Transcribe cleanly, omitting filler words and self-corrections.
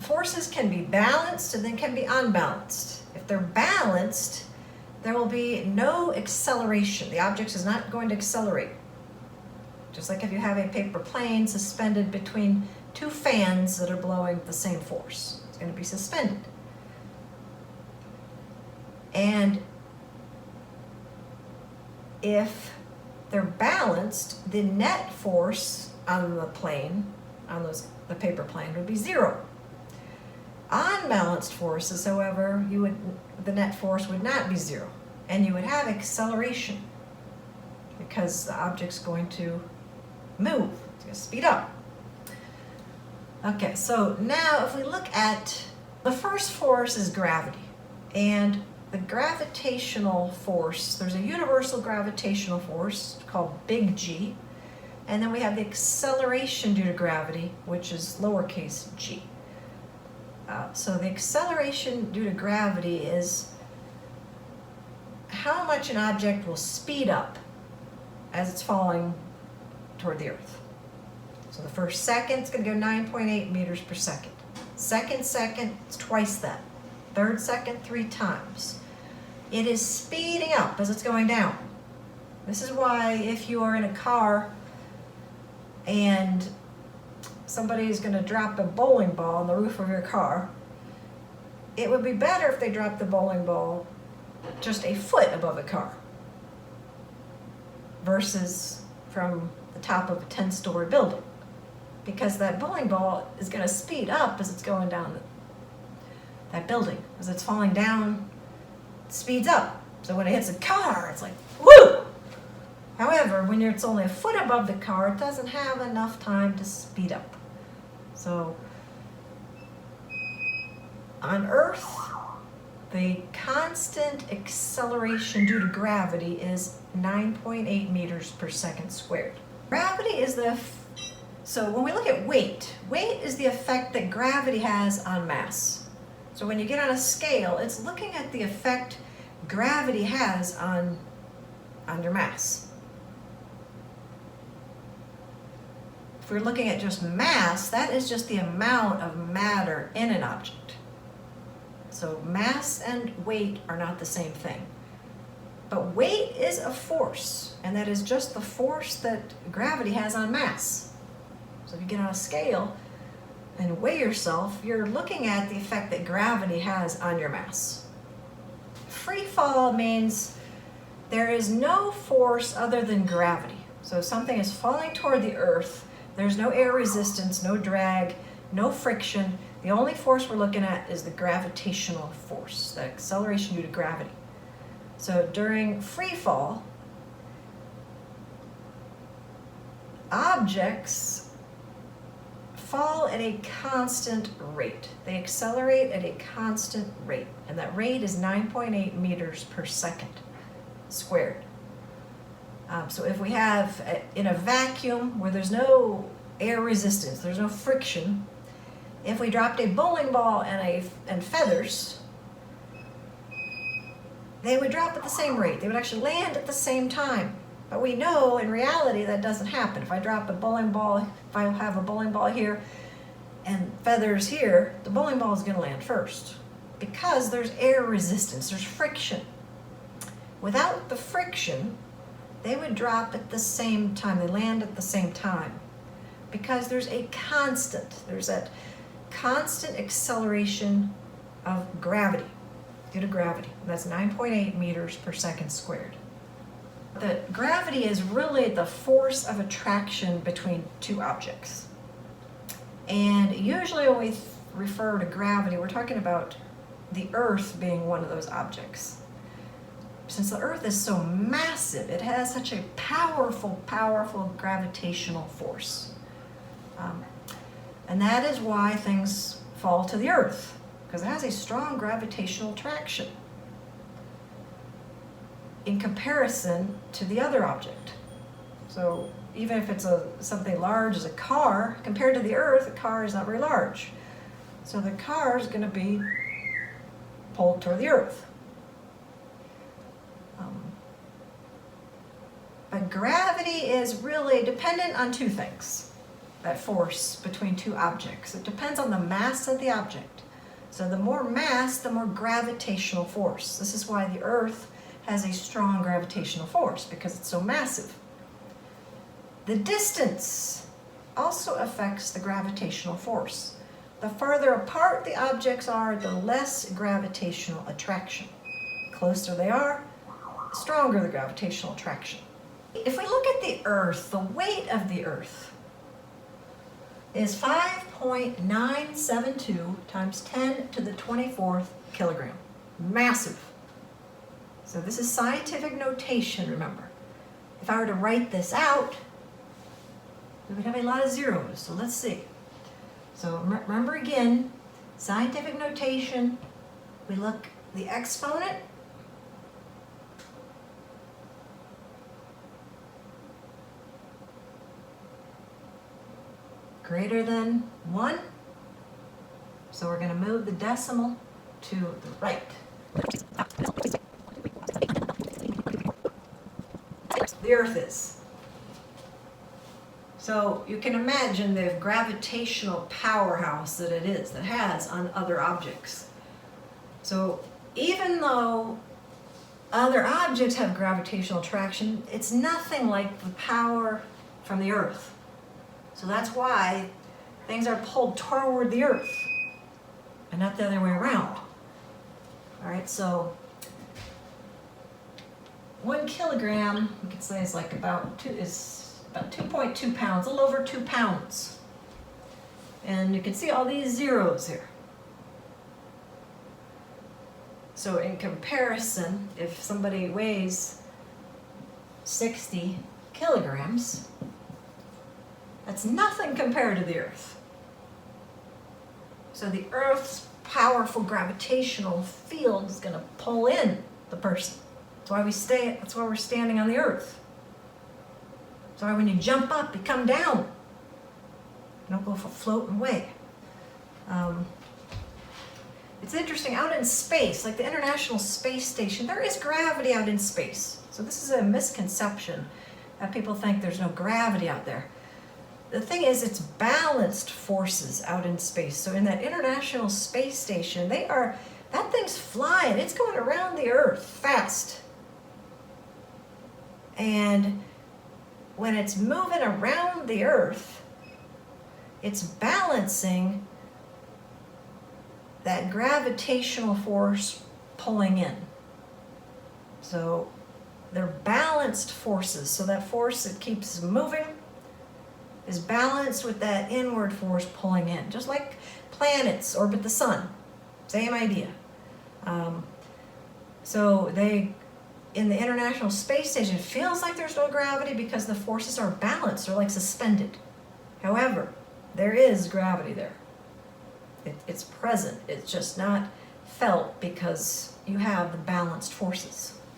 forces can be balanced and then can be unbalanced. If they're balanced, there will be no acceleration. The object is not going to accelerate. Just like if you have a paper plane suspended between two fans that are blowing the same force. It's going to be suspended. And if they're balanced, the net force on the plane, on the paper plane, would be 0. Unbalanced forces, however, the net force would not be 0, and you would have acceleration because the object's going to move, it's going to speed up. Okay, so now if we look at the first force is gravity, and the gravitational force, there's a universal gravitational force called big G, and then we have the acceleration due to gravity, which is lowercase g. So the acceleration due to gravity is how much an object will speed up as it's falling toward the Earth. So the first second, it's going to go 9.8 meters per second. Second, it's twice that. Third second, 3 times. It is speeding up as it's going down. This is why if you are in a car and somebody is going to drop a bowling ball on the roof of your car, it would be better if they dropped the bowling ball just a foot above the car versus from the top of a 10-story building, because that bowling ball is going to speed up as it's going down that building. As it's falling down, it speeds up. So when it hits a car, it's like, woo! However, when it's only a foot above the car, it doesn't have enough time to speed up. So on Earth, the constant acceleration due to gravity is 9.8 meters per second squared. Gravity is so when we look at weight is the effect that gravity has on mass. So when you get on a scale, it's looking at the effect gravity has on your mass. If we're looking at just mass, that is just the amount of matter in an object. So mass and weight are not the same thing. But weight is a force, and that is just the force that gravity has on mass. So if you get on a scale and weigh yourself, you're looking at the effect that gravity has on your mass. Free fall means there is no force other than gravity. So if something is falling toward the Earth, there's no air resistance, no drag, no friction. The only force we're looking at is the gravitational force, the acceleration due to gravity. So during free fall, objects fall at a constant rate. They accelerate at a constant rate, and that rate is 9.8 meters per second squared. So if we have in a vacuum where there's no air resistance, there's no friction, if we dropped a bowling ball and feathers, they would drop at the same rate. They would actually land at the same time. But we know in reality that doesn't happen. If I drop a bowling ball, if I have a bowling ball here and feathers here, the bowling ball is going to land first because there's air resistance, there's friction. Without the friction, they would drop at the same time. They land at the same time because there's a constant. There's that constant acceleration of gravity due to gravity. That's 9.8 meters per second squared. The gravity is really the force of attraction between two objects. And usually when we refer to gravity, we're talking about the Earth being one of those objects. Since the Earth is so massive, it has such a powerful, powerful gravitational force. And that is why things fall to the Earth, because it has a strong gravitational attraction in comparison to the other object. So even if it's something large as a car, compared to the Earth, a car is not very large. So the car is going to be pulled toward the Earth. But gravity is really dependent on two things. that force between two objects. It depends on the mass of the object. So the more mass, the more gravitational force. This is why the Earth has a strong gravitational force, because it's so massive. The distance also affects the gravitational force. The farther apart the objects are, the less gravitational attraction. The closer they are, the stronger the gravitational attraction. If we look at the Earth, the weight of the Earth is 5.972 times 10 to the 24th kilogram. Massive. So this is scientific notation, remember. If I were to write this out, we would have a lot of zeros. So let's see. So remember again, scientific notation, we look the exponent, greater than 1. So we're going to move the decimal to the right. The Earth is. So you can imagine the gravitational powerhouse that it is, that has on other objects. So even though other objects have gravitational attraction, it's nothing like the power from the Earth. So that's why things are pulled toward the Earth and not the other way around. All right, so 1 kilogram, we could say, is like about 2.2 pounds, a little over 2 pounds. And you can see all these zeros here. So in comparison, if somebody weighs 60 kilograms, that's nothing compared to the Earth. So the Earth's powerful gravitational field is going to pull in the person. That's why we're standing on the Earth. That's why when you jump up, you come down. You don't go for floating away. It's interesting, out in space, like the International Space Station, there is gravity out in space. So this is a misconception that people think there's no gravity out there. The thing is, it's balanced forces out in space. So in that International Space Station, that thing's flying. It's going around the Earth fast. And when it's moving around the Earth, it's balancing that gravitational force pulling in. So they're balanced forces. So that force that keeps moving is balanced with that inward force pulling in. Just like planets orbit the sun. Same idea. So in the International Space Station, it feels like there's no gravity because the forces are balanced. They're like suspended. However, there is gravity there. It's present. It's just not felt because you have the balanced forces.